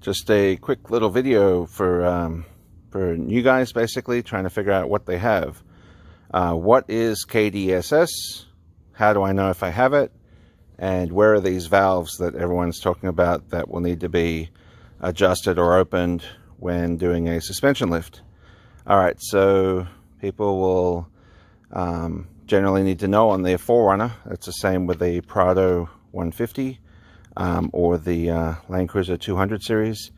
Just a quick little video for you guys, basically trying to figure out what they have. What is KDSS? How do I know if I have it? And where are these valves that everyone's talking about that will need to be adjusted or opened when doing a suspension lift? Alright, so people will generally need to know on their 4Runner. It's the same with the Prado 150 or the Landcruiser 200 series,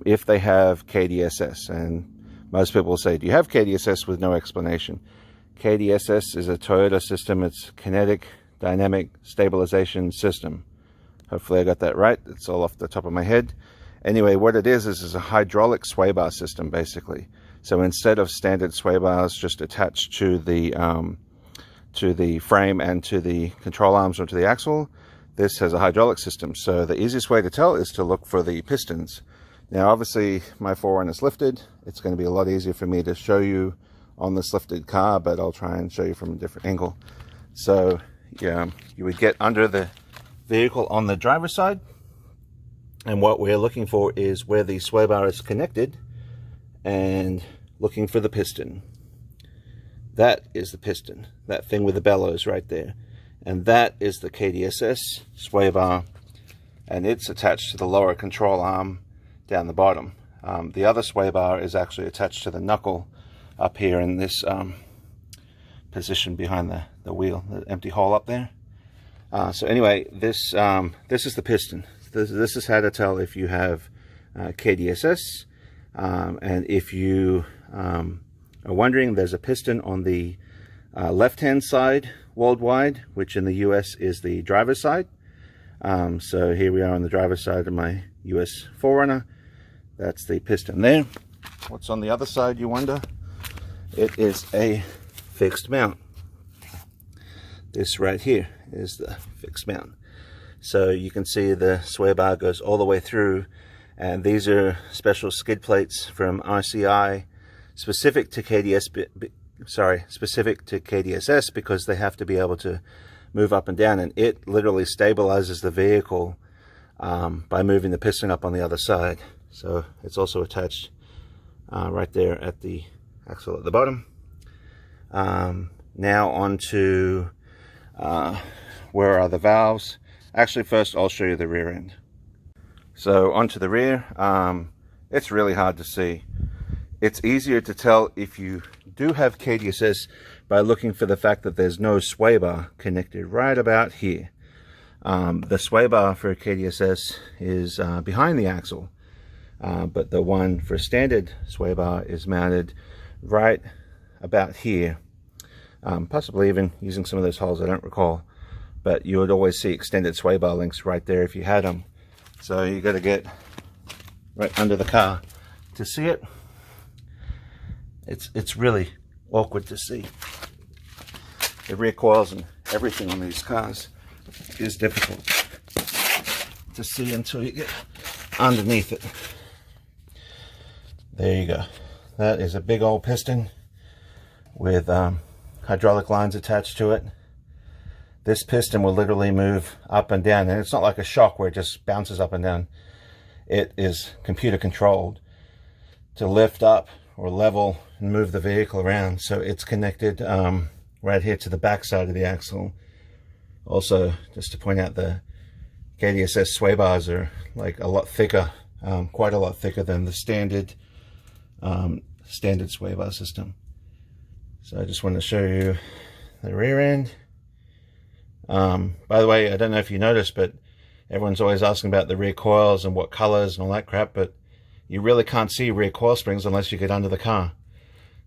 if they have KDSS. And most people will say, do you have KDSS, with no explanation. KDSS is a Toyota system. It's kinetic dynamic stabilization system. Hopefully I got that right. It's all off the top of my head. Anyway, what it is a hydraulic sway bar system, basically. So instead of standard sway bars just attached to the frame and to the control arms or to the axle, this has a hydraulic system. So the easiest way to tell is to look for the pistons. Now obviously my 4Runner is lifted. It's going to be a lot easier for me to show you on this lifted car, but I'll try and show you from a different angle. So yeah, you would get under the vehicle on the driver's side, and what we're looking for is where the sway bar is connected and looking for the piston. That is the piston, that thing with the bellows right there. And that is the KDSS sway bar, and it's attached to the lower control arm down the bottom. The other sway bar is actually attached to the knuckle up here in this position behind the wheel, the empty hole up there. So anyway, this is the piston. This is how to tell if you have KDSS. And if you are wondering, there's a piston on the left-hand side worldwide, which in the US is the driver's side. So here we are on the driver's side of my US 4Runner. That's the piston there. What's on the other side, you wonder? It is a fixed mount. This right here is the fixed mount. So you can see the sway bar goes all the way through, and these are special skid plates from RCI specific to KDSS, because they have to be able to move up and down, and it literally stabilizes the vehicle by moving the piston up on the other side. So it's also attached right there at the axle at the bottom. Now on to where are the valves. Actually, first I'll show you the rear end. So onto the rear, it's really hard to see. It's easier to tell if you do have KDSS by looking for the fact that there's no sway bar connected right about here. The sway bar for KDSS is behind the axle, but the one for standard sway bar is mounted right about here, possibly even using some of those holes, I don't recall, but you would always see extended sway bar links right there if you had them. So you got to get right under the car to see it. It's really awkward to see. The rear coils and everything on these cars is difficult to see until you get underneath it. There you go. That is a big old piston with hydraulic lines attached to it. This piston will literally move up and down, and it's not like a shock where it just bounces up and down. It is computer controlled to lift up or level and move the vehicle around. So it's connected right here to the back side of the axle. Also, just to point out, the KDSS sway bars are like a lot thicker, quite a lot thicker than the standard sway bar system. So I just want to show you the rear end. By the way, I don't know if you noticed, but everyone's always asking about the rear coils and what colors and all that crap, but you really can't see rear coil springs unless you get under the car.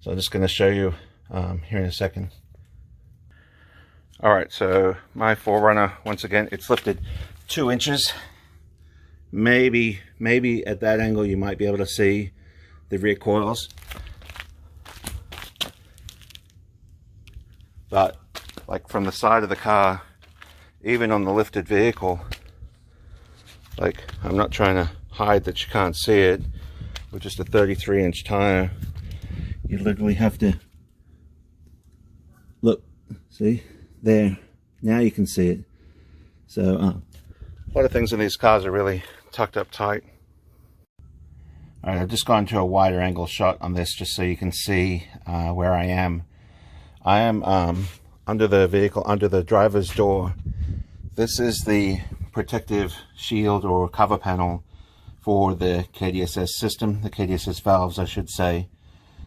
So I'm just going to show you here in a second. Alright, so my 4Runner, once again, it's lifted 2 inches. Maybe at that angle you might be able to see the rear coils. But like from the side of the car, even on the lifted vehicle, like, I'm not trying to hide that you can't see it, with just a 33-inch tire, you literally have to look, see there, now you can see it. So a lot of things in these cars are really tucked up tight. All right, I've just gone to a wider angle shot on this just so you can see where I am. I am under the vehicle, under the driver's door. This is the protective shield or cover panel for the KDSS system, the KDSS valves, I should say.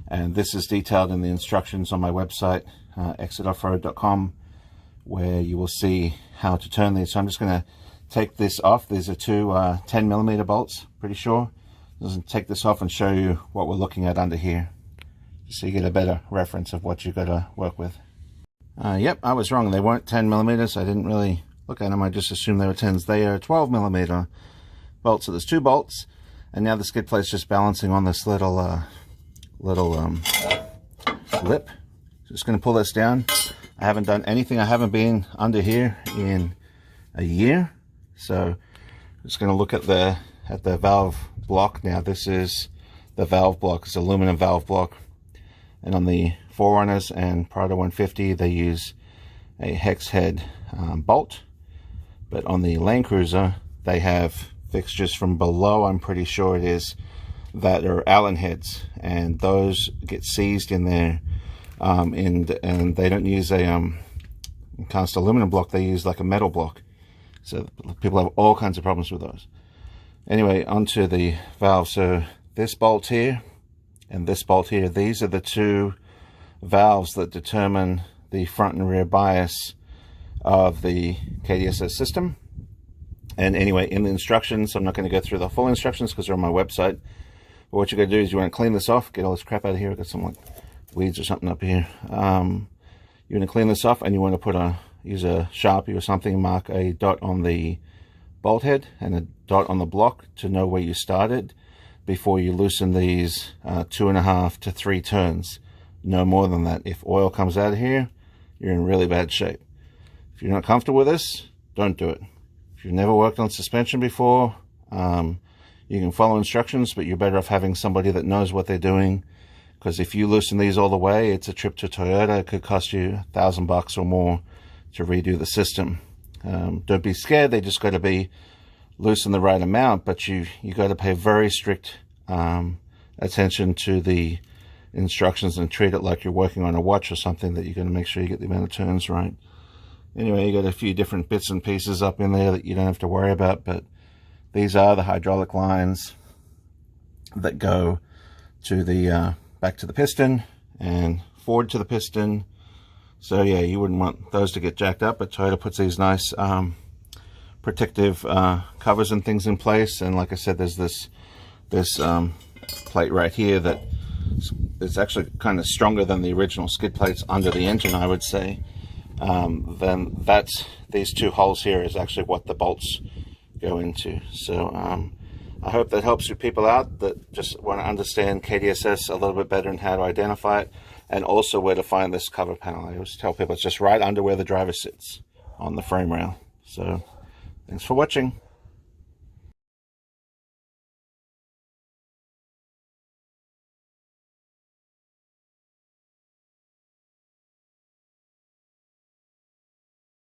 And this is detailed in the instructions on my website, exitoffroad.com, where you will see how to turn these. So I'm just going to take this off. These are two 10mm bolts, pretty sure. Just take this off and show you what we're looking at under here, just so you get a better reference of what you've got to work with. Yep, I was wrong. They weren't 10mm. I didn't really look at them. I just assumed they were 10s. They are 12mm bolts. So there's two bolts, and now the skid plate's just balancing on this little lip. Just going to pull this down. I haven't done anything. I haven't been under here in a year, so I'm just going to look at the valve block. Now this is the valve block. It's aluminum valve block, and on the 4Runners and Prado 150 they use a hex head bolt, but on the Landcruiser they have fixtures from below, I'm pretty sure it is, that are Allen heads, and those get seized in there, and they don't use a cast aluminum block, they use like a metal block. So people have all kinds of problems with those. Anyway, onto the valve. So this bolt here and this bolt here, these are the two valves that determine the front and rear bias of the KDSS system. And anyway, in the instructions, I'm not going to go through the full instructions because they're on my website. But what you're going to do is you want to clean this off, get all this crap out of here. I've got some like weeds or something up here. You want to clean this off, and you want to use a Sharpie or something, mark a dot on the bolt head and a dot on the block to know where you started before you loosen these 2.5 to 3 turns. No more than that. If oil comes out of here, you're in really bad shape. If you're not comfortable with this, don't do it. If you've never worked on suspension before, you can follow instructions, but you're better off having somebody that knows what they're doing, because if you loosen these all the way, it's a trip to Toyota. It could cost you $1,000 or more to redo the system. Don't be scared. They just got to be loose in the right amount, but you got to pay very strict attention to the instructions and treat it like you're working on a watch or something, that you're going to make sure you get the amount of turns right. Anyway, you got a few different bits and pieces up in there that you don't have to worry about, but these are the hydraulic lines that go to the back to the piston and forward to the piston. So yeah, you wouldn't want those to get jacked up, but Toyota puts these nice protective covers and things in place. And like I said, there's this plate right here that is actually kind of stronger than the original skid plates under the engine, I would say. Then these two holes here is actually what the bolts go into. So I hope that helps you people out that just want to understand KDSS a little bit better and how to identify it, and also where to find this cover panel. I always tell people it's just right under where the driver sits on the frame rail. So thanks for watching.